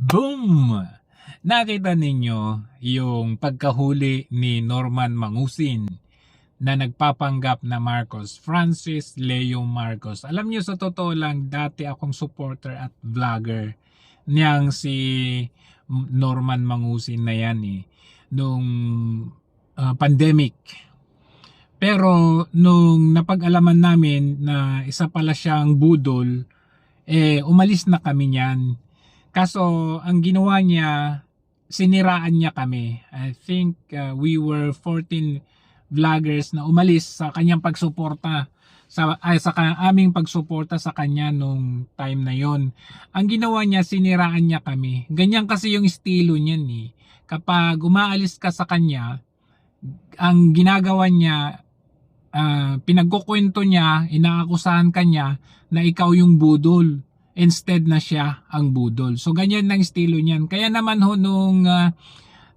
Boom! Nakita ninyo yung pagkahuli ni Norman Mangusin na nagpapanggap na Marcos, Francis Leo Marcos. Alam niyo, sa totoo lang, dati akong supporter at vlogger niyang si Norman Mangusin na yan nung pandemic. Pero nung napag-alaman namin na isa pala siyang budol, umalis na kami niyan. Kaso ang ginawa niya, siniraan niya kami. I think we were 14 vloggers na umalis sa kanyang pagsuporta sa aming pagsuporta sa kanya nung time na yon. Ang ginawa niya, siniraan niya kami. Ganyan kasi yung estilo niyan Kapag umaalis ka sa kanya, ang ginagawa niya, pinagkukwento niya, inaakusahan kanya na ikaw yung budol instead na siya ang budol. So ganyan ng estilo niyan. Kaya naman nung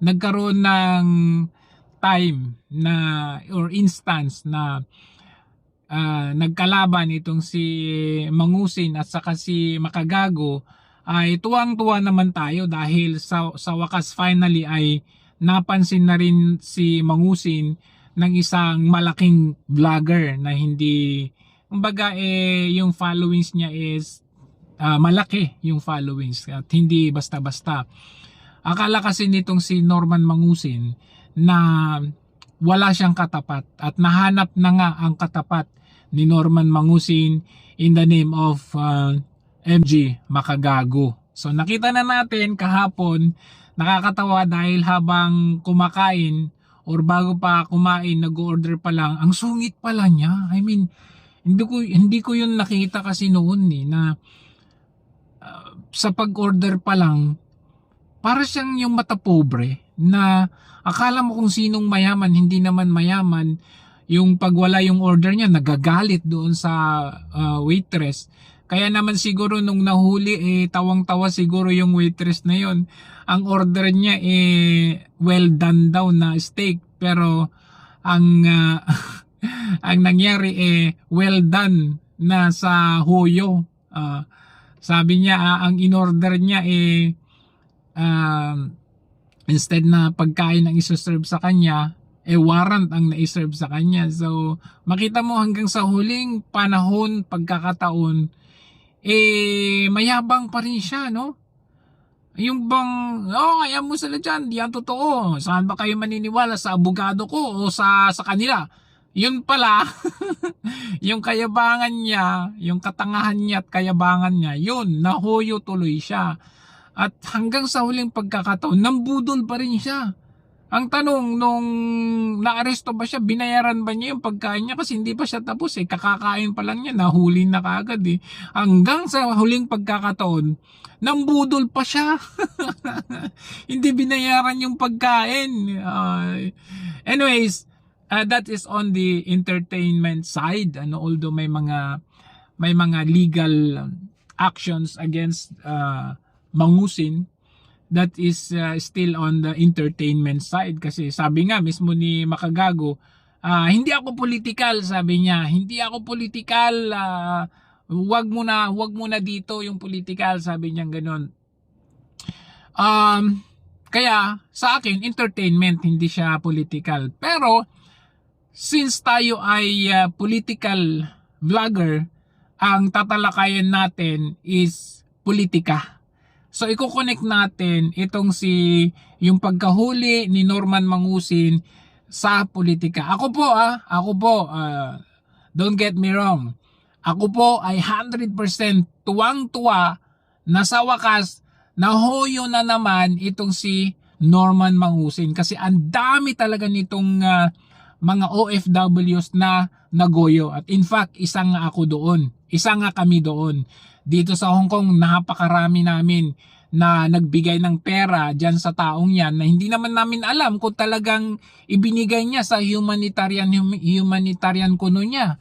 nagkaroon ng time na or instance na nagkalaban itong si Mangusin at saka si Makagago, ay tuwang-tuwa naman tayo dahil sa wakas finally ay napansin na rin si Mangusin ng isang malaking vlogger na hindi, kumbaga yung followings niya is malaki yung followings at hindi basta-basta. Akala kasi nitong si Norman Mangusin na wala siyang katapat at nahanap na nga ang katapat ni Norman Mangusin in the name of MG Makagago. So nakita na natin kahapon, nakakatawa dahil habang kumakain or bago pa kumain, nag-order pa lang, ang sungit pala niya. I mean, hindi ko yun nakita kasi noon na sa pag-order pa lang, para siyang yung mata pobre na akala mo kung sinong mayaman, hindi naman mayaman. Yung pagwala yung order niya, nagagalit doon sa waitress. Kaya naman siguro nung nahuli, tawang-tawa siguro yung waitress na yon. Ang order niya well done daw na steak, pero ang ang nangyari well done na sa huyo. Sabi niya ang in-order niya instead na pagkain ang isoserve sa kanya, warrant ang na-serve sa kanya. So makita mo hanggang sa huling panahon, pagkakataon, mayabang pa rin siya, no? Yung bang, kaya mo sila dyan, di yan totoo. Saan ba kayo maniniwala, sa abogado ko o sa kanila? Yun pala, yung kayabangan niya, yung katangahan niya at kayabangan niya, yun, nahuyo tuloy siya. At hanggang sa huling pagkakataon, nambudol pa rin siya. Ang tanong, nung naaresto ba siya, binayaran ba niya yung pagkain niya? Kasi hindi pa siya tapos kakakain pa lang niya, nahuli na kaagad Hanggang sa huling pagkakataon, nambudol pa siya. Hindi binayaran yung pagkain. Anyways, that is on the entertainment side. Although may mga legal actions against Mangusin, that is still on the entertainment side. Kasi sabi nga mismo ni Makagago, hindi ako political, sabi niya. Hindi ako political, wag mo na dito yung political, sabi niya ganoon. Kaya sa akin, entertainment, hindi siya political. Pero since tayo ay political vlogger, ang tatalakayan natin is politika. So i-connect natin itong yung pagkahuli ni Norman Mangusin sa politika. Ako po, don't get me wrong. Ako po ay 100% tuwang-tuwa na sa wakas nahuyo na naman itong si Norman Mangusin. Kasi ang dami talaga nitong mga OFWs na nagoyo. At in fact, isa nga kami doon. Dito sa Hong Kong, napakarami namin na nagbigay ng pera dyan sa taong yan na hindi naman namin alam kung talagang ibinigay niya sa humanitarian kuno niya.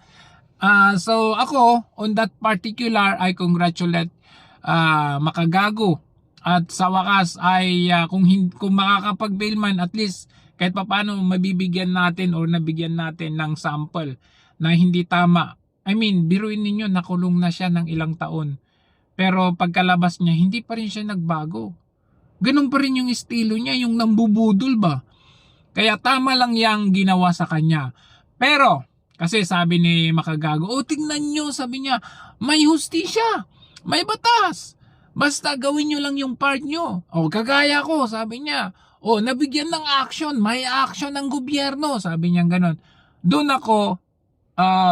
So ako, on that particular, I congratulate Makagago. At sa wakas ay kung makakapag-bail man, at least kahit papaano mabibigyan natin or nabigyan natin ng sample na hindi tama. I mean, biruin ninyo, nakulong na siya ng ilang taon. Pero pagkalabas niya, hindi pa rin siya nagbago. Ganun pa rin yung estilo niya, yung nambubudol ba. Kaya tama lang yang ginawa sa kanya. Pero, kasi sabi ni Makagago, o tingnan nyo, sabi niya, may hustisya, may batas. Basta gawin nyo lang yung part nyo. O kagaya ko, sabi niya, o nabigyan ng action, may action ng gobyerno, sabi niya ganon. Doon ako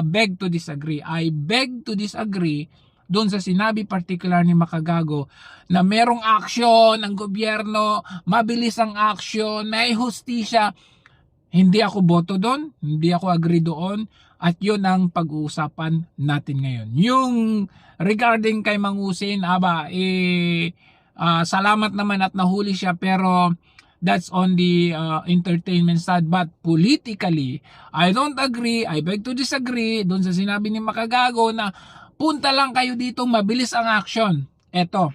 beg to disagree. I beg to disagree doon sa sinabi particular ni Makagago na merong action ng gobyerno, mabilis ang action, may hustisya. Hindi ako boto doon, hindi ako agree doon, at yun ang pag-uusapan natin ngayon. Yung regarding kay Mangusin, salamat naman at nahuli siya, pero that's on the entertainment side. But politically, I don't agree, I beg to disagree doon sa sinabi ni Makagago na punta lang kayo dito, mabilis ang action. Eto,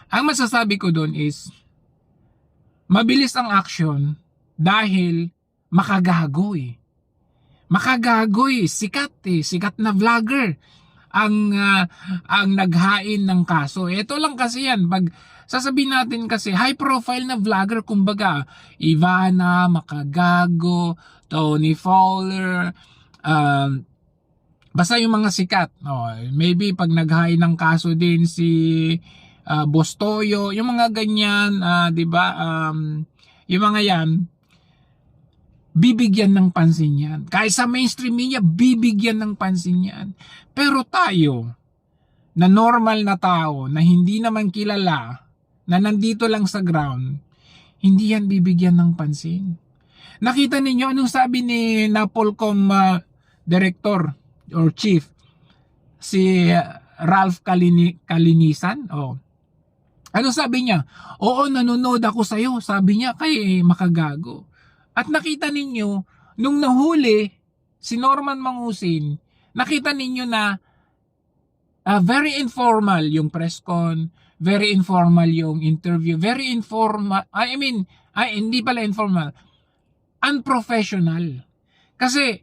ang masasabi ko doon is, mabilis ang action dahil Makagago eh. Makagago eh, sikat na vlogger ang naghain ng kaso. Ito lang kasi yan, pag sasabihin natin kasi high profile na vlogger, kumbaga Ivana, Makagago, Tony Fowler, basta yung mga sikat. Maybe pag naghain ng kaso din si Boss Toyo, yung mga ganyan, 'di ba? Yung mga yan, bibigyan ng pansin yan. Kahit sa mainstream media, bibigyan ng pansin yan. Pero tayo, na normal na tao, na hindi naman kilala, na nandito lang sa ground, hindi yan bibigyan ng pansin. Nakita ninyo anong sabi ni Napolcom director or chief, si Ralph Kalinisan? Ano sabi niya? Oo, nanonood ako sa'yo, sabi niya kay Makagago. At nakita ninyo, nung nahuli si Norman Mangusin, nakita ninyo na very informal yung press con, very informal yung interview, very informal, hindi pala informal, unprofessional. Kasi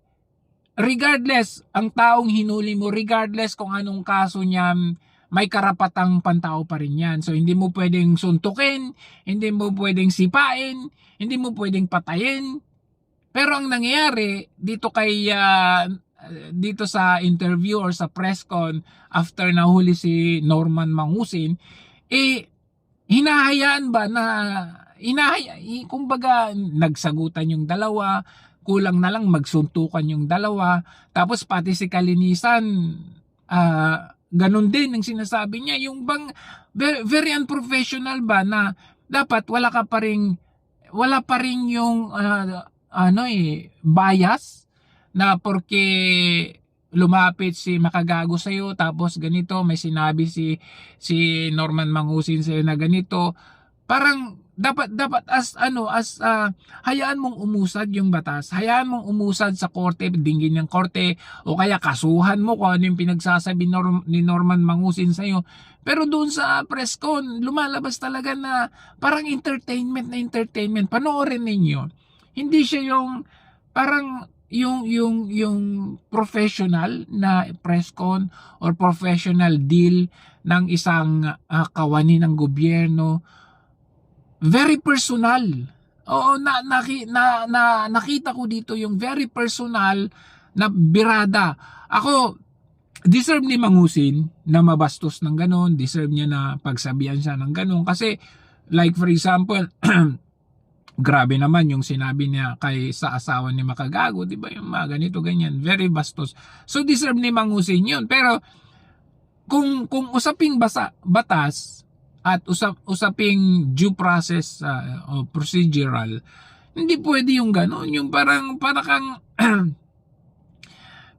regardless, ang taong hinuli mo, regardless kung anong kaso niyan, may karapatang pantao pa rin yan. So hindi mo pwedeng suntukin, hindi mo pwedeng sipain, hindi mo pwedeng patayin. Pero ang nangyayari dito dito sa interview or sa press con after nahuli si Norman Mangusin, hinahayaan ba na kumbaga nagsagutan yung dalawa, kulang na lang magsuntukan yung dalawa, tapos pati si Kalinisan ganun din ang sinasabi niya, yung bang very unprofessional ba na dapat wala pa rin yung bias na porque lumapit si Makagago sa iyo tapos ganito may sinabi si Norman Mangusin sa iyo na ganito, parang dapat hayaan mong umusad yung batas, hayaan mong umusad sa korte, dinggin ng korte, o kaya kasuhan mo kung ano yung pinagsasabi ni Norman Mangusin sa iyo. Pero doon sa press con, lumalabas talaga na parang entertainment. Panoorin ninyo, hindi siya yung parang yung professional na press con or professional deal ng isang kawani ng gobyerno. Very personal. Oo, nakita ko dito yung very personal na birada. Ako, deserve ni Mangusin na mabastos ng ganon, deserve niya na pagsabihan siya ng ganon. Kasi, like for example, grabe naman yung sinabi niya sa asawa ni Makagago, di ba? Yung mga ganito, ganyan. Very bastos. So, deserve ni Mangusin yun. Pero, kung usaping batas, at usaping due process o procedural, hindi pwede yung gano'n. Yung parang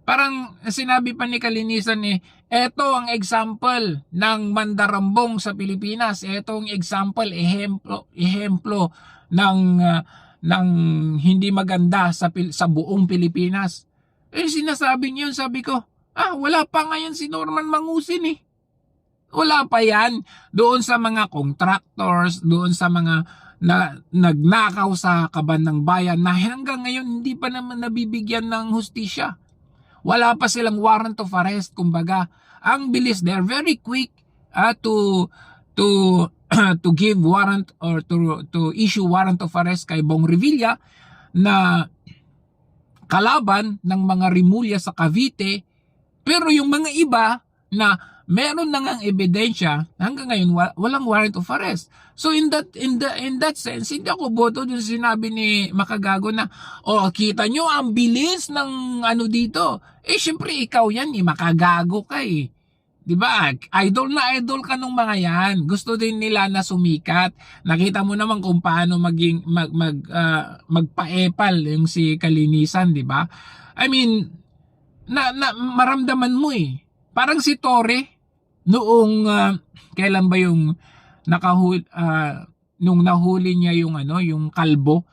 parang sinabi pa ni Kalinisan eto ang example ng mandarambong sa Pilipinas. Eto ang example, ehemplo ng hindi maganda sa buong Pilipinas. Sinasabi niyo, sabi ko, wala pa ngayon si Norman Mangusin Wala pa yan doon sa mga contractors, doon sa mga nagnakaw sa kaban ng bayan na hanggang ngayon hindi pa naman nabibigyan ng hustisya. Wala pa silang warrant of arrest, kumbaga. Ang bilis, they're very quick to to give warrant or to issue warrant of arrest kay Bong Revilla na kalaban ng mga Rimulya sa Cavite, pero yung mga iba na meron na ngang ebidensya hanggang ngayon walang warrant of arrest. So in that sense, hindi ako boto dun sa sinabi ni Makagago na kita nyo ang bilis ng ano dito. Syempre ikaw yan, Makagago ka eh. 'Di ba? Idol na idol ka nung mga yan. Gusto din nila na sumikat. Nakita mo naman kung paano magpaepal yung si Kalinisan, 'di ba? I mean, maramdaman mo eh. Parang si Torre noong kailan ba yung nung nahuli niya yung yung kalbo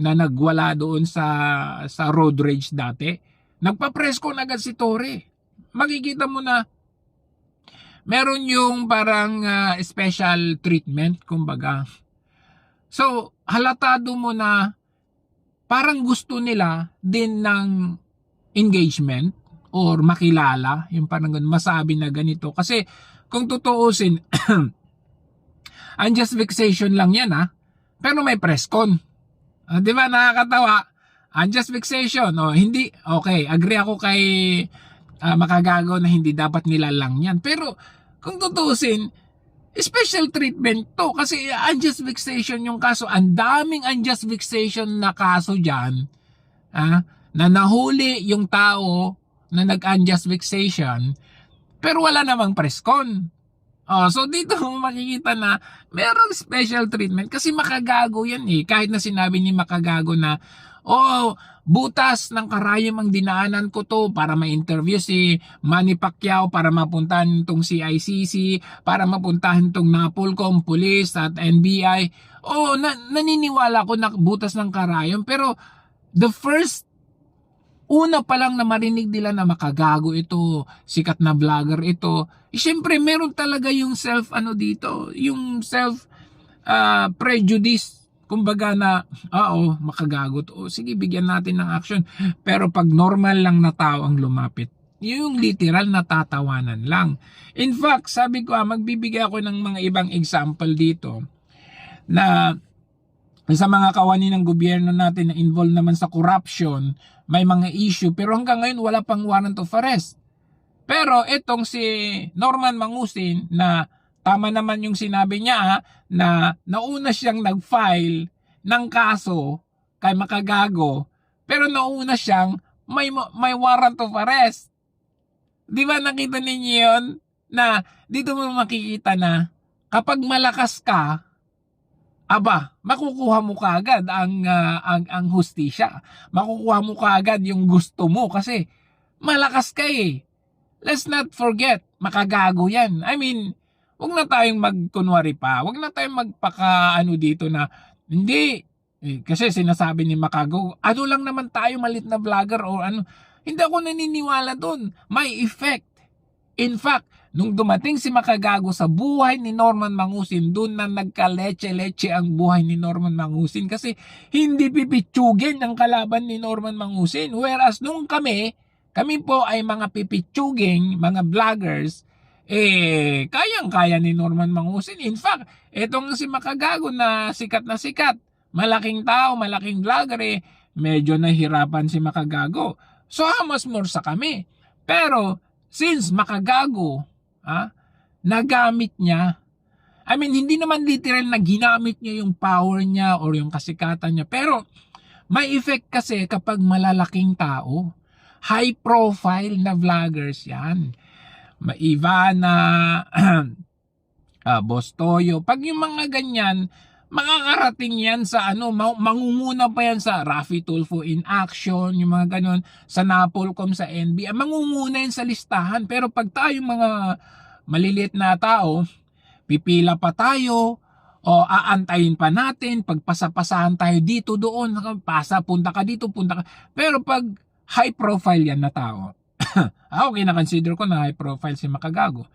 na nagwala doon sa road rage dati. Nagpa-press con agad si Torre. Makikita mo na meron yung parang special treatment, kumbaga. So, halatado mo na parang gusto nila din ng engagement or makilala, yung parang masabi na ganito. Kasi kung tutuusin, unjust vexation lang yan pero may press con. Di ba nakakatawa? Unjust vexation, hindi, okay, agree ako kay Makagago na hindi dapat nilalang yan. Pero kung tutusin, special treatment to kasi unjust vexation yung kaso. Ang daming unjust vexation na kaso dyan na nahuli yung tao na nag-unjust vexation pero wala namang press con. So dito makikita na merong special treatment kasi Makagago yan eh. Kahit na sinabi ni Makagago na butas ng karayom ang dinaanan ko to para ma-interview si Manny Pacquiao, para mapuntahan itong CICC, para mapuntahan itong Napolcom, Police at NBI. Naniniwala ko na butas ng karayom. Pero the first, una pa lang na marinig nila na Makagago ito, sikat na vlogger ito, siyempre meron talaga yung yung self prejudice. Kumbaga na, Makagago to. Sige, bigyan natin ng action. Pero pag normal lang na tao ang lumapit, yung literal na tatawanan lang. In fact, sabi ko, magbibigay ako ng mga ibang example dito na sa mga kawani ng gobyerno natin na involved naman sa corruption, may mga issue, pero hanggang ngayon wala pang warrant of arrest. Pero itong si Norman Mangusin na tama naman yung sinabi niya na nauna siyang nag-file ng kaso kay Makagago pero nauna siyang may warrant of arrest. Di ba nakita ninyo yun? Na dito mo makikita na kapag malakas ka, makukuha mo kaagad ang hustisya. Makukuha mo kaagad yung gusto mo kasi malakas ka eh. Let's not forget, Makagago yan. I mean, huwag na tayong magkunwari pa. Huwag na tayong magpaka dito na hindi. Kasi sinasabi ni Makagago, lang naman tayo malit na vlogger o Hindi ako naniniwala doon. May effect. In fact, nung dumating si Makagago sa buhay ni Norman Mangusin, doon na nagka-leche-leche ang buhay ni Norman Mangusin kasi hindi pipitsugin ang kalaban ni Norman Mangusin. Whereas nung kami po ay mga pipitsuging, mga vloggers, kayang-kaya ni Norman Mangusin. In fact, etong si Makagago na sikat, malaking tao, malaking vlogger, medyo nahirapan si Makagago. So, how much more sa kami? Pero, since Makagago, nagamit niya, I mean, hindi naman literal na ginamit niya yung power niya or yung kasikatan niya, pero may effect kasi kapag malalaking tao, high profile na vloggers yan. Ivana, Boss Toyo, pag yung mga ganyan, makakarating yan sa mangunguna pa yan sa Raffy Tulfo in Action, yung mga ganon, sa Napolcom, sa NBI, mangunguna yan sa listahan. Pero pag tayo mga maliliit na tao, pipila pa tayo, o aantayin pa natin, pagpasapasahan tayo dito, doon, punta ka dito, punta ka. Pero pag high profile yan na tao, okay, na-consider ko na high profile si Makagago.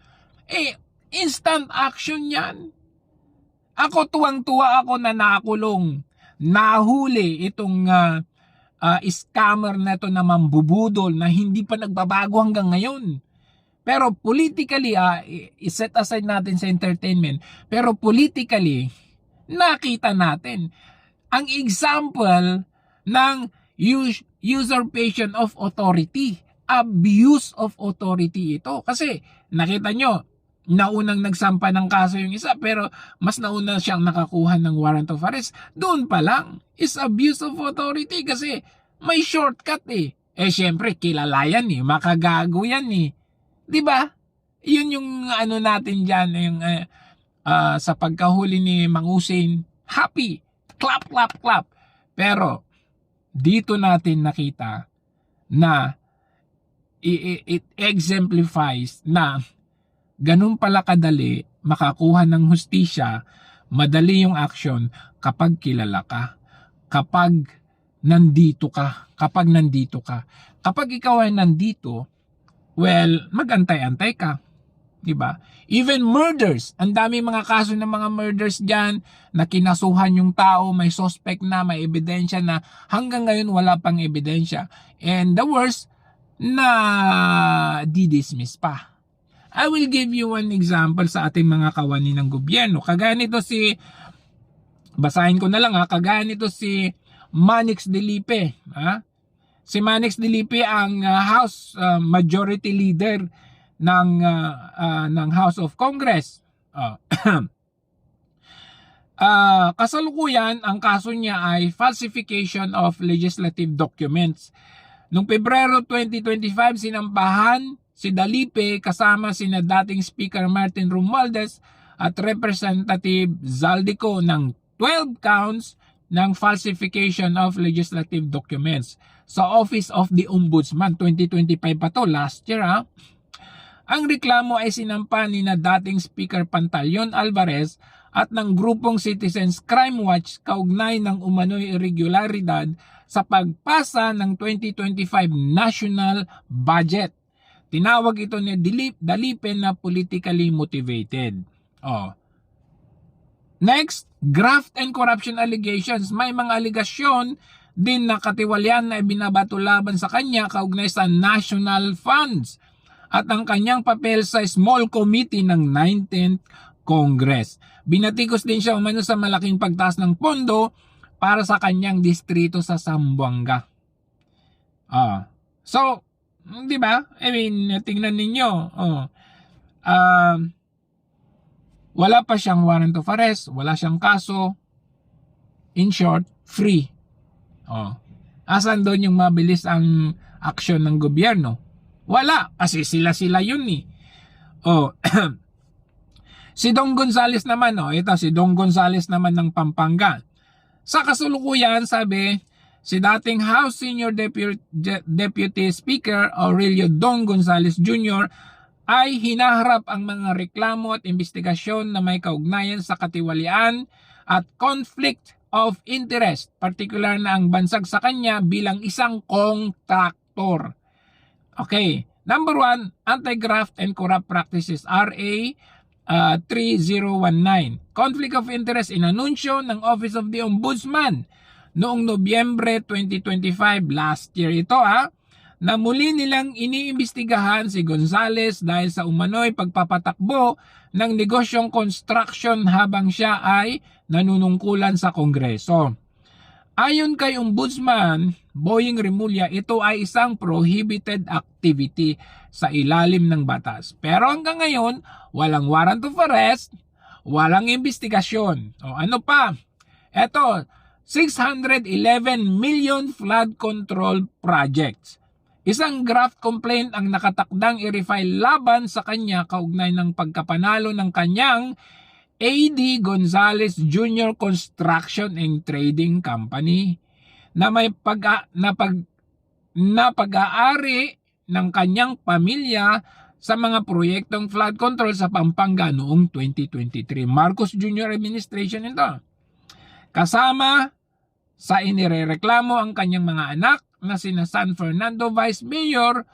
Instant action yan. Ako tuwang-tuwa ako na nakulong. Nahuli itong scammer na to na mambubudol na hindi pa nagbabago hanggang ngayon. Pero politically, iset aside natin sa entertainment, pero politically, nakita natin ang example ng usurpation of authority, abuse of authority ito. Kasi nakita nyo, naunang nagsampa ng kaso yung isa pero mas nauna siyang nakakuha ng warrant of arrest. Doon pa lang is abuse of authority kasi may shortcut eh. Syempre kilala yan eh, makagago yan eh. 'Di ba? Yun yung ano natin diyan yung sa pagkahuli ni Mang Hussein, happy. Clap clap clap. Pero dito natin nakita na it exemplifies na ganun pala kadali makakuha ng hustisya, madali yung action kapag kilala ka, kapag nandito ka, kapag ikaw ay nandito, well, magantay-antay ka, 'di ba? Even murders, ang dami mga kaso ng mga murders diyan na kinasuhan yung tao, may suspect na, may ebidensya na, hanggang ngayon wala pang ebidensya. And the worst, na di-dismiss pa. I will give you one example sa ating mga kawani ng gobyerno. Kagaya nito basahin ko na lang kagaya nito si Manix Delipe. Si Manix Delipe ang House Majority Leader ng House of Congress. Kasalukuyan, ang kaso niya ay falsification of legislative documents. Noong Pebrero 2025, sinampahan si Dalipe kasama sina dating Speaker Martin Romualdez at Representative Zaldico ng 12 counts ng falsification of legislative documents sa Office of the Ombudsman. 2025 pa to, last year Ang reklamo ay sinampa ni na dating Speaker Pantaleon Alvarez at ng grupong Citizens Crime Watch kaugnay ng umano'y irregularidad sa pagpasa ng 2025 national budget. Tinawag ito ni Dalipe na politically motivated. Next, graft and corruption allegations. May mga aligasyon din na katiwalian na ibinabato laban sa kanya kaugnay sa national funds at ang kanyang papel sa small committee ng 19th Congress. Binatikos din siya umano sa malaking pagtaas ng pondo para sa kanyang distrito sa Zamboanga. So, di ba? I mean, tingnan ninyo. Wala pa siyang warrant of arrest, wala siyang kaso. In short, free. Asan doon yung mabilis ang aksyon ng gobyerno? Wala, kasi sila yun eh. Si Dong Gonzales naman, ito si Dong Gonzales naman ng Pampanga. Sa kasulukuyan, sabi, si dating House Senior Deputy Speaker Aurelio Dong Gonzales Jr. ay hinaharap ang mga reklamo at investigasyon na may kaugnayan sa katiwalian at conflict of interest, particular na ang bansag sa kanya bilang isang kontraktor. Okay, number 1, Anti-Graft and Corrupt Practices RA 3019. Conflict of interest inanunsyo ng Office of the Ombudsman noong Nobyembre 2025, last year ito na muli nilang iniimbestigahan si Gonzales dahil sa umano'y pagpapatakbo ng negosyong construction habang siya ay nanunungkulan sa Kongreso. Ayon kay Ombudsman Boying Remulla, ito ay isang prohibited activity sa ilalim ng batas. Pero hanggang ngayon, walang warrant of arrest, walang investigasyon. Ano pa? Ito, 611 million flood control projects. Isang graft complaint ang nakatakdang i-refile laban sa kanya kaugnay ng pagkapanalo ng kanyang AD Gonzales Jr. Construction and Trading Company na may pag-aari ng kanyang pamilya sa mga proyektong flood control sa Pampanga noong 2023. Marcos Jr. administration ito. Kasama sa inirereklamo ang kanyang mga anak na sina San Fernando Vice Mayor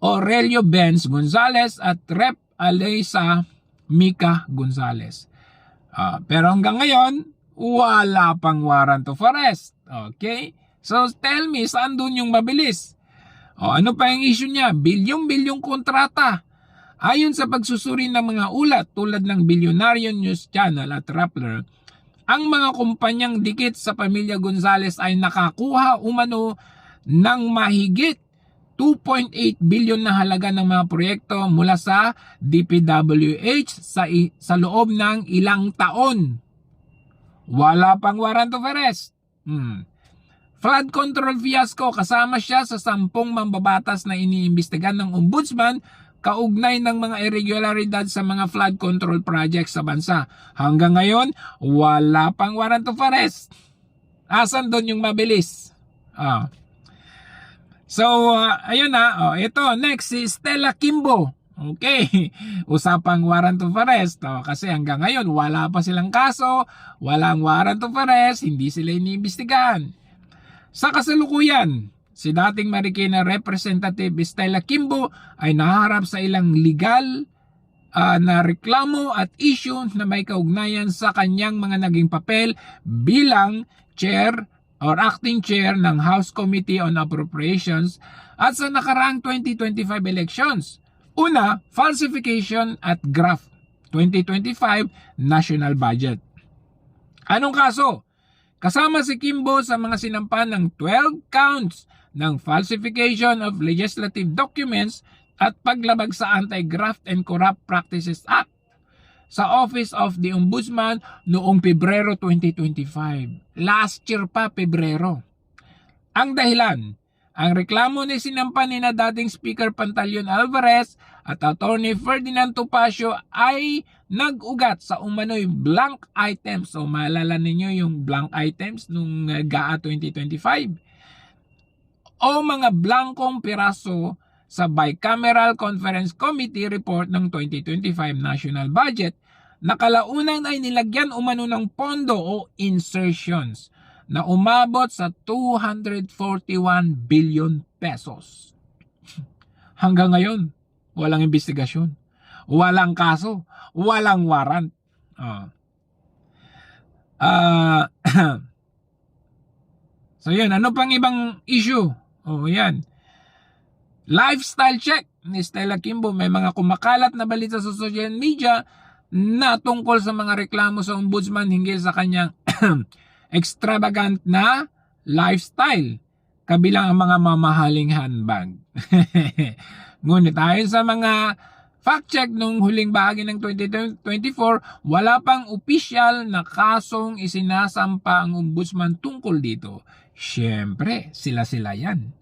Aurelio Benz Gonzales at Rep. Alyssa Mika Gonzales. Pero hanggang ngayon, wala pang warrant of arrest. Okay? So tell me, saan doon yung mabilis? Ano pa yung issue niya? Bilyong-bilyong kontrata Ayon sa pagsusuri ng mga ulat tulad ng Billionaire News Channel at Rappler, ang mga kumpanyang dikit sa pamilya Gonzales ay nakakuha umano ng mahigit 2.8 billion na halaga ng mga proyekto mula sa DPWH sa loob ng ilang taon. Wala pang warrant of arrest. Flood control fiasco, kasama siya sa 10 mambabatas na iniimbestigahan ng ombudsman kaugnay ng mga irregularidad sa mga flood control projects sa bansa. Hanggang ngayon, wala pang warrant of arrest. Asan doon yung mabilis? So, ayun na. Ito, next si Stella Kimbo. Okay, usapang warrant of arrest. Kasi hanggang ngayon, wala pa silang kaso, walang warrant of arrest, hindi sila iniimbestigahan. Sa kasalukuyan, si dating Marikina Representative Stella Kimbo ay naharap sa ilang legal na reklamo at issue na may kaugnayan sa kanyang mga naging papel bilang chair or acting chair ng House Committee on Appropriations at sa nakaraang 2025 elections. Una, falsification at graft 2025 national budget. Anong kaso? Kasama si Kimbo sa mga sinampan ng 12 counts ng falsification of legislative documents at paglabag sa Anti-Graft and Corrupt Practices Act sa Office of the Ombudsman noong Pebrero 2025. Last year pa, Pebrero. Ang dahilan, ang reklamo ni sinampan ni na dating Speaker Pantaleon Alvarez at Attorney Ferdinand Topacio ay nag-ugat sa umano'y blank items. So maalala ninyo yung blank items nung GAA 2025. O mga blankong piraso sa Bicameral Conference Committee report ng 2025 National Budget na kalaunan ay nilagyan umano ng pondo o insertions na umabot sa 241 billion pesos. Hanggang ngayon, walang investigasyon, walang kaso, walang warrant. So yun, ano pang ibang issue? Yan. Lifestyle check ni Stella Kimbo. May mga kumakalat na balita sa social media na tungkol sa mga reklamo sa ombudsman hinggil sa kanyang extravagant na lifestyle, kabilang ang mga mamahaling handbag. Ngunit ayon sa mga fact check nung huling bahagi ng 2024, wala pang opisyal na kasong isinasampa ang ombudsman tungkol dito. Siyempre, sila-sila yan.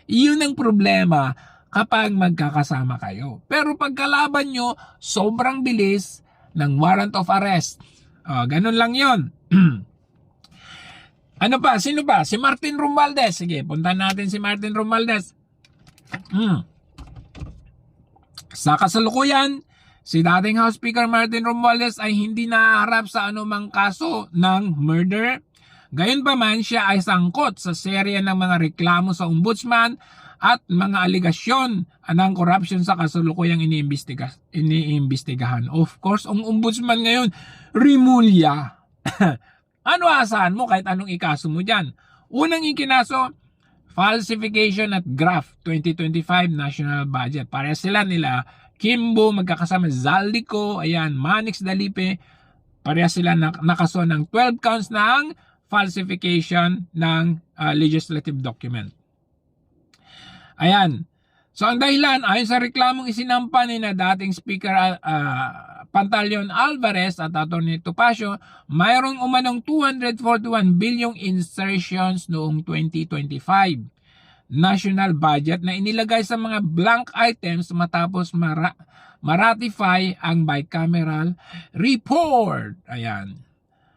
Iyon ang problema kapag magkakasama kayo. Pero pagkalaban nyo, sobrang bilis ng warrant of arrest. Ganun lang yon. Ano pa? Sino pa? Si Martin Romualdez. Sige, punta natin si Martin Romualdez. Sa kasalukuyan, si dating House Speaker Martin Romualdez ay hindi nahaharap sa anumang kaso ng murder. Gayunpaman, siya ay sangkot sa serye ng mga reklamo sa ombudsman at mga aligasyon ng corruption sa kasalukuyang iniimbestigahan. Of course, ang ombudsman ngayon, Rimulya. Ano asahan mo kahit anong ikaso mo dyan? Unang ikinaso, falsification at graft 2025 national budget. Parehas sila nila Kimbo, magkakasama Zaldico, ayan, Manix Dalipe. Parehas sila nakaso ng 12 counts ng falsification ng legislative document. Ayan. So ang dahilan, ayon sa reklamong isinampa ni na dating Speaker Pantaleon Alvarez at Atty. Topacio, mayroong umanong 241 bilyong insertions noong 2025 national budget na inilagay sa mga blank items matapos maratify ang bicameral report. Ayan.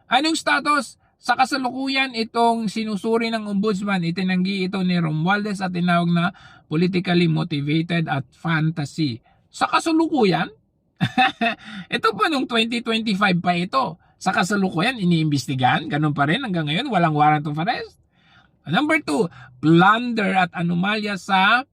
Anong status? Sa kasalukuyan, itong sinusuri ng ombudsman, itinanggi ito ni Romualdez at tinawag na politically motivated at fantasy. Sa kasalukuyan? Ito pa nung 2025 pa ito. Sa kasalukuyan, iniimbestigahan. Ganun pa rin hanggang ngayon, walang warrant of arrest. Number 2, plunder at anomalya sa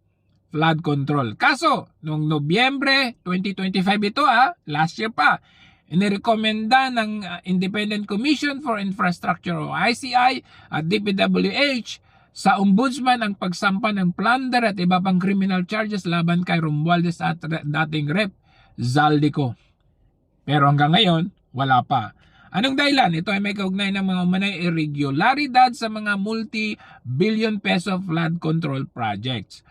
flood control. Kaso, noong Nobyembre 2025 ito, last year pa, inirekomenda ng Independent Commission for Infrastructure o ICI at DPWH sa ombudsman ang pagsampa ng plunder at iba pang criminal charges laban kay Romualdez at dating Rep. Zaldico. Pero hanggang ngayon, wala pa. Anong dahilan? Ito ay may kaugnay ng mga umanay irregularidad sa mga multi-billion peso flood control projects.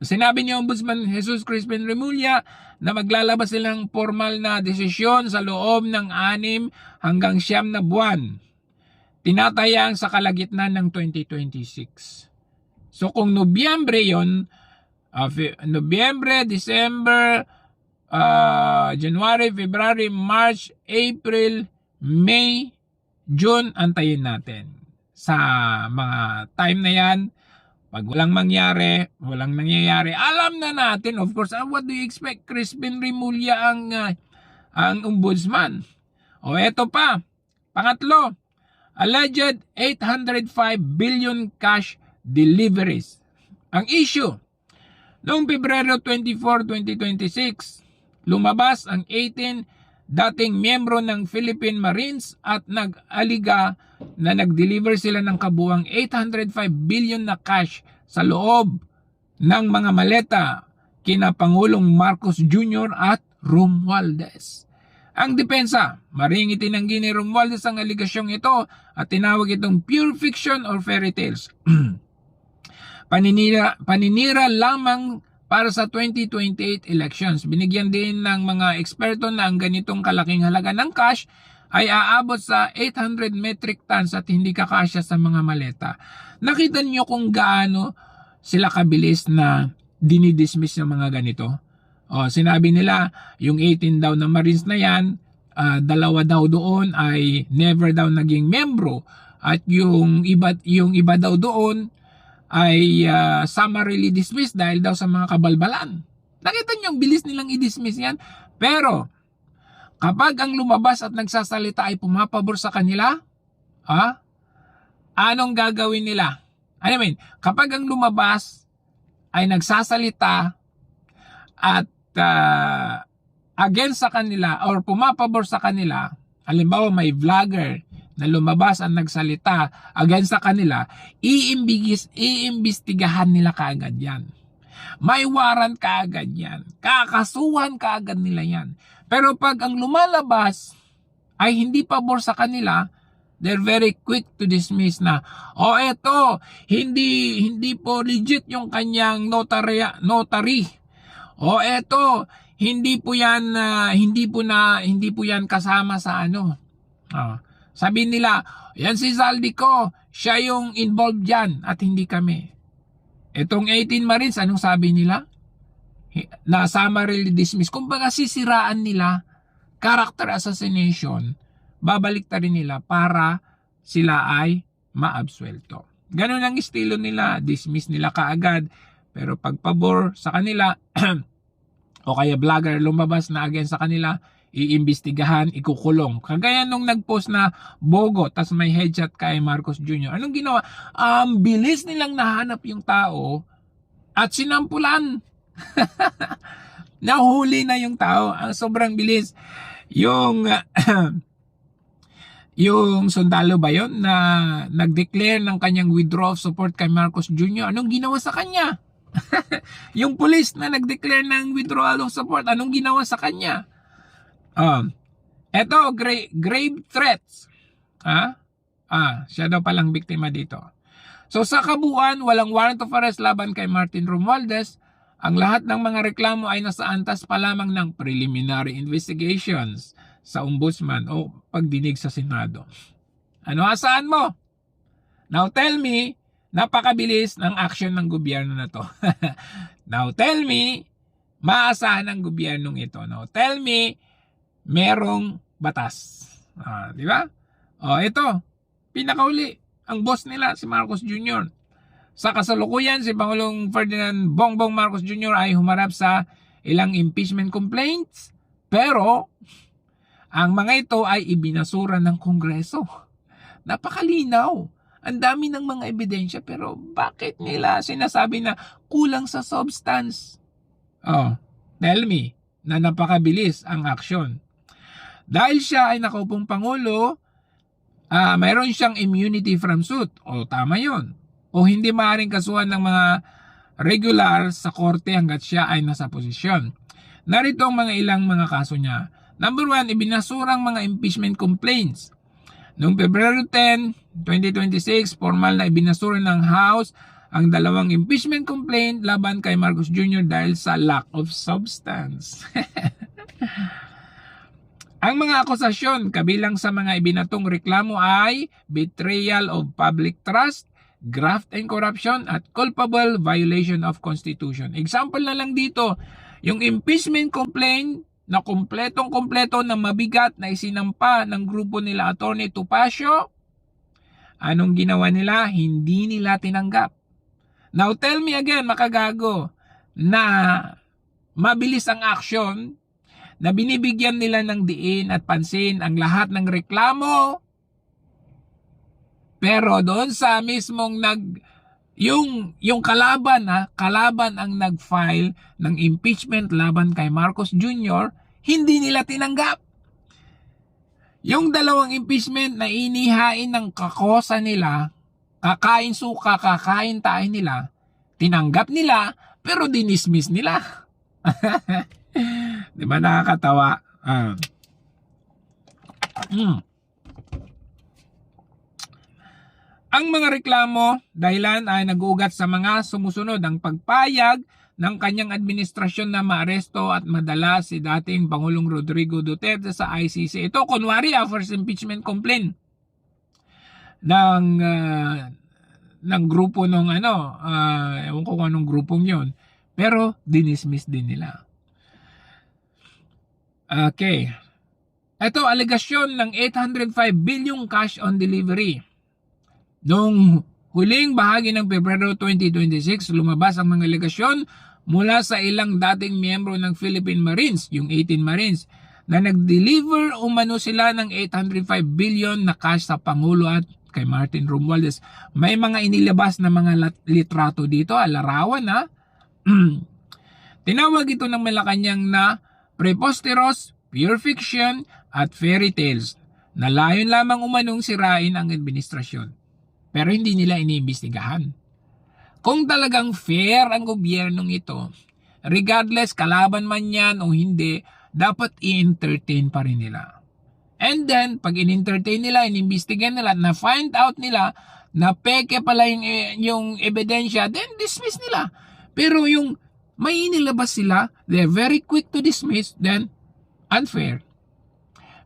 Sinabi ni Ombudsman Jesus Crispin Remulla na maglalabas silang formal na desisyon sa loob ng 6 hanggang 9 na buwan. Tinatayang sa kalagitnaan ng 2026. So kung Nobyembre yon, Nobyembre, December, January, February, March, April, May, June, antayin natin. Sa mga time na yan, pag walang nangyayari, alam na natin, of course, what do you expect? Crispin Remulla ang ombudsman. O eto pa, pangatlo, alleged 805 billion cash deliveries. Ang issue, noong Pebrero 24, 2026, lumabas ang 18 dating miyembro ng Philippine Marines at nag-aliga na nag-deliver sila ng kabuuang 805 billion na cash sa loob ng mga maleta kina Pangulong Marcos Jr. at Romualdez. Ang depensa, maring itinanggi ni Romualdez ang aligasyong ito at tinawag itong pure fiction or fairy tales. Paninira lamang para sa 2028 elections. Binigyan din ng mga eksperto na ang ganitong kalaking halaga ng cash ay aabot sa 800 metric tons at hindi kakasya sa mga maleta. Nakita niyo kung gaano sila kabilis na dinidismiss ng mga ganito? Sinabi nila yung 18 daw na Marines na yan, 2 daw doon ay never daw naging membro at yung iba daw doon ay summarily dismissed dahil daw sa mga kabalbalan. Nakita niyo ang bilis nilang i-dismiss yan. Pero kapag ang lumabas at nagsasalita ay pumapabor sa kanila, anong gagawin nila? I mean, kapag ang lumabas ay nagsasalita at against sa kanila or pumapabor sa kanila, halimbawa may vlogger na lumabas ang nagsalita against sa kanila, iimbestigahan nila kaagad yan. May warrant kaagad yan. Kakasuhan kaagad nila yan. Pero pag ang lumalabas ay hindi pabor sa kanila, they're very quick to dismiss na, eto, hindi po legit yung kanyang notary. Eto, hindi po yan kasama sa ano. Sabi nila, yan si Zaldico, siya yung involved dyan at hindi kami. Itong 18 Marines, anong sabi nila? Na summarily dismiss. Kumbaga sisiraan nila, character assassination, babalik ta rin nila para sila ay maabsuelto. Ganun ang estilo nila, dismiss nila kaagad. Pero pag pabor sa kanila, o kaya vlogger lumabas na against sa kanila, iimbestigahan, ikukulong. Kagaya nung nagpost na bogo, tas may headshot kay Marcos Jr. Anong ginawa? Bilis nilang nahanap yung tao at sinampulan. Nahuli na yung tao. Sobrang bilis. Yung yung sundalo ba yun na nag-declare ng kanyang withdrawal of support kay Marcos Jr. Anong ginawa sa kanya? Yung police na nag-declare ng withdrawal of support, anong ginawa sa kanya? Eto, grave threats. Siya daw palang biktima dito. So sa kabuuan, walang warrant of arrest laban kay Martin Romualdez. Ang lahat ng mga reklamo ay nasa antas pa lamang ng preliminary investigations sa ombudsman o pagdinig sa Senado. Ano asahan mo? Now tell me, napakabilis ng action ng gobyerno na to. Now tell me, maasahan ng gobyernong ito. Now tell me, merong batas. Di ba? Ito, pinakauli, ang boss nila si Marcos Jr. Sa kasalukuyan, si Pangulong Ferdinand Bongbong Marcos Jr. ay humarap sa ilang impeachment complaints, pero ang mga ito ay ibinasura ng Kongreso. Napakalinaw. Ang dami ng mga ebidensya, pero bakit nila sinasabi na kulang sa substance? Tell me na napakabilis ang aksyon. Dahil siya ay nakaupong Pangulo, mayroon siyang immunity from suit. Tama yun. O hindi maaaring kasuhan ng mga regular sa korte hanggat siya ay nasa posisyon. Narito ang mga ilang mga kaso niya. Number 1, ibinasurang mga impeachment complaints. Noong Pebrero 10, 2026, formal na ibinasura ng House ang dalawang impeachment complaint laban kay Marcos Jr. dahil sa lack of substance. Ang mga akusasyon kabilang sa mga ibinatong reklamo ay betrayal of public trust, graft and corruption, at culpable violation of Constitution. Example na lang dito, yung impeachment complaint na kompletong-kompleto na mabigat na isinampa ng grupo nila Attorney Topacio, anong ginawa nila? Hindi nila tinanggap. Now tell me again, makagago, na mabilis ang action, na binibigyan nila ng diin at pansin ang lahat ng reklamo, pero doon sa mismong yung kalaban ang nag-file ng impeachment laban kay Marcos Jr., hindi nila tinanggap. Yung dalawang impeachment na inihain ng kakosa nila, kakain suka, kakain tayo nila, tinanggap nila, pero dinismiss nila. Di ba nakakatawa? Ang mga reklamo dahilan ay nag-uugat sa mga sumusunod ang pagpayag ng kanyang administrasyon na maaresto at madala si dating Pangulong Rodrigo Duterte sa ICC. Ito kunwari first impeachment complaint ng grupo ng ewan ko kung anong grupong yon, pero dinismiss din nila. Okay. Ito, alegasyon ng 805 billion cash on delivery. Noong huling bahagi ng Pebrero 2026, lumabas ang mga alegasyon mula sa ilang dating miyembro ng Philippine Marines, yung 18 Marines, na nag-deliver umano sila ng 805 billion na cash sa Pangulo at kay Martin Romualdez. May mga inilabas na mga litrato dito, larawan na. Tinawag ito ng Malacanang na preposterous, pure fiction, at fairy tales na layon lamang umanong sirain ang administrasyon. Pero hindi nila iniimbestigahan. Kung talagang fair ang gobyernong ito, regardless kalaban man yan o hindi, dapat i-entertain pa rin nila. And then, pag in-entertain nila, in-investigate nila, na-find out nila na peke pala yung ebidensya, then dismiss nila. Pero yung may inilabas sila, they're very quick to dismiss, then unfair.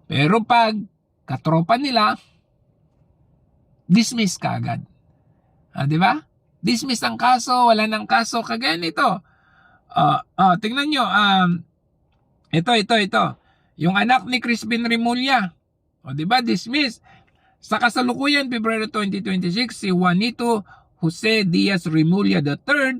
Pero pag katropa nila, dismiss ka agad. Di ba? Dismiss ang kaso, wala nang kaso, kagaya nito. Tingnan nyo, ito. Yung anak ni Crispin Remulla, di ba? Dismiss. Sa kasalukuyan, February 2026, si Juanito Jose Diaz Remulla III,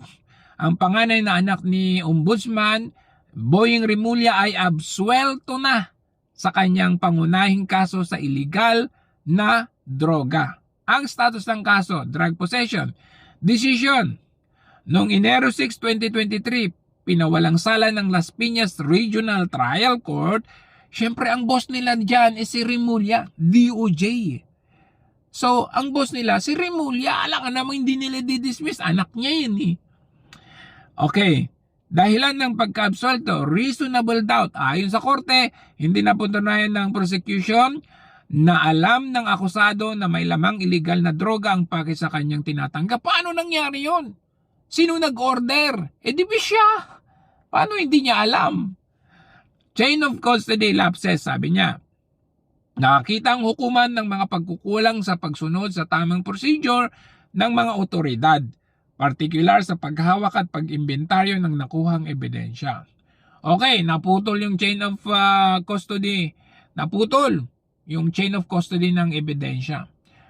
ang panganay na anak ni Ombudsman Boying Remulla, ay absuelto na sa kanyang pangunahing kaso sa illegal na droga. Ang status ng kaso, drug possession. Decision. Noong Enero 6, 2023, pinawalang sala ng Las Piñas Regional Trial Court. Siyempre, ang boss nila dyan is si Remulla, DOJ. So, ang boss nila, si Remulla, alam ka naman hindi nila didismiss. Anak niya yun eh. Okay. Dahilan ng pagka-absuelto, reasonable doubt. Ayon sa korte, hindi napatunayan ng prosecution na alam ng akusado na may lamang illegal na droga ang pake sa kanyang tinatanggap. Paano nangyari yon? Sino nag-order? Di ba siya? Paano hindi niya alam? Chain of custody lapses, sabi niya. Nakakita ang hukuman ng mga pagkukulang sa pagsunod sa tamang procedure ng mga otoridad, partikular sa paghawak at pag-imbentaryo ng nakuhang ebidensya. Okay, naputol yung chain of custody. Naputol yung chain of custody ng ebidensya.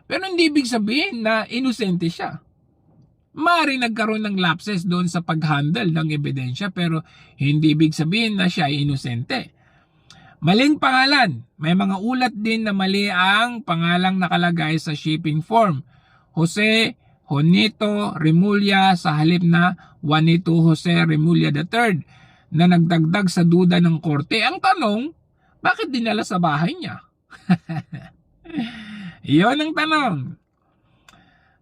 Pero hindi ibig sabihin na inosente siya. Maaaring nagkaroon ng lapses doon sa pag-handle ng ebidensya, pero hindi ibig sabihin na siya ay inosente. Maling pangalan. May mga ulat din na mali ang pangalang nakalagay sa shipping form. Jose Juanito Remulla sa halip na Juanito Jose Remulla III, na nagdagdag sa duda ng korte. Ang tanong, bakit dinala sa bahay niya? Iyon ang tanong.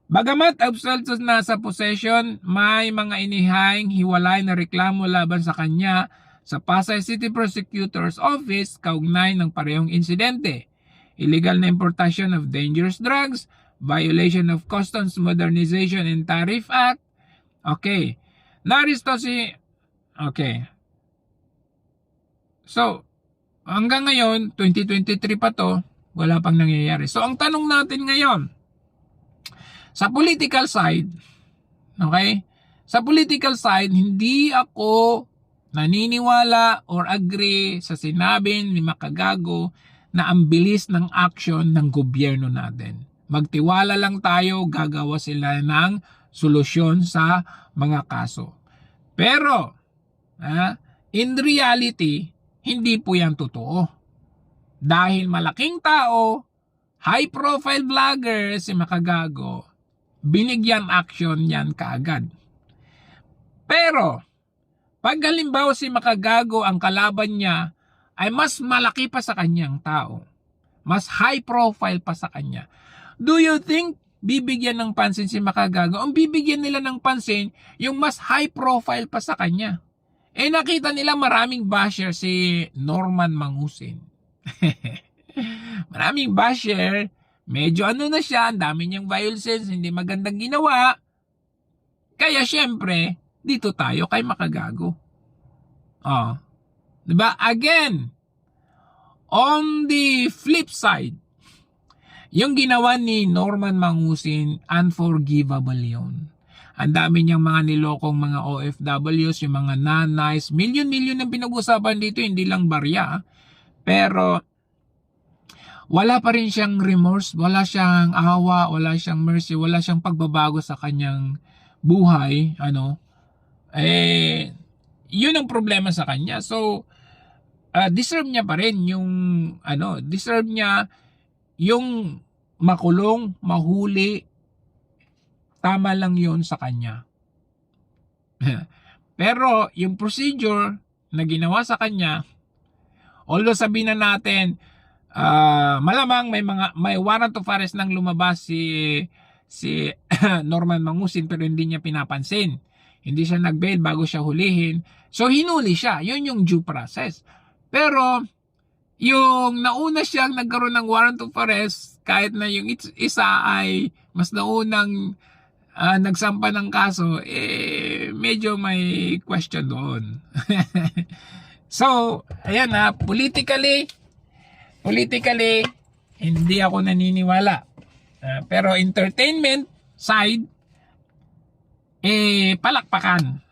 Bagamat absuelto na sa possession, may mga inihayng hiwalay na reklamo laban sa kanya sa Pasay City Prosecutor's Office kaugnay ng parehong insidente. Illegal na importasyon of dangerous drugs, violation of Customs Modernization and Tariff Act. Okay. Naristo si... Okay. So, hanggang ngayon, 2023 pa to, wala pang nangyayari. So, ang tanong natin ngayon, sa political side, okay? Sa political side, hindi ako naniniwala or agree sa sinabi ni Makagago na ang bilis ng action ng gobyerno natin. Magtiwala lang tayo, gagawa sila ng solusyon sa mga kaso. Pero, in reality, hindi po yan totoo. Dahil malaking tao, high profile vlogger si Makagago, binigyan action yan kaagad. Pero, pag halimbawa si Makagago ang kalaban niya ay mas malaki pa sa kanyang tao, mas high profile pa sa kanya, do you think bibigyan ng pansin si Makagago? Ang bibigyan nila ng pansin yung mas high profile pa sa kanya. Eh nakita nila maraming basher si Norman Mangusin. Maraming basher, medyo ano na siya, ang dami niyang violence, hindi magandang ginawa. Kaya syempre, dito tayo kay Makagago. Diba? Again, on the flip side, yung ginawa ni Norman Mangusin, unforgivable yun. Ang dami niyang mga nilokong mga OFWs, yung mga nanays, milyon-milyon ang pinag-usapan dito, hindi lang barya. Pero, wala pa rin siyang remorse, wala siyang awa, wala siyang mercy, wala siyang pagbabago sa kanyang buhay, yun ang problema sa kanya. So, deserve niya pa rin yung, deserve niya yung makulong, mahuli, tama lang yun sa kanya. Pero, yung procedure na ginawa sa kanya, although sabihin na natin, malamang may warrant of arrest nang lumabas si Norman Mangusin pero hindi niya pinapansin. Hindi siya nag-bail bago siya hulihin. So hinuli siya. Yun yung due process. Pero yung nauna siyang nagkaroon ng warrant of arrest, kahit na yung isa ay mas naunang nagsampa ng kaso, medyo may question doon. So, ayan politically, hindi ako naniniwala. Pero entertainment side, palakpakan.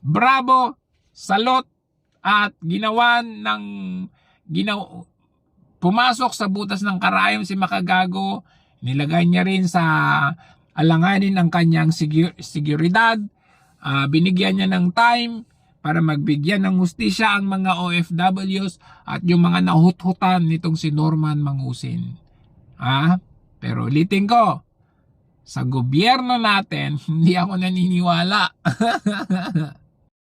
Bravo, salot, at pumasok sa butas ng karayom si Makagago, nilagay niya rin sa alanganin ang kanyang seguridad, binigyan niya ng time para magbigyan ng hustisya ang mga OFWs at yung mga nahut-hutan nitong si Norman Mangusin. Pero ulitin ko, sa gobyerno natin, hindi ako naniniwala.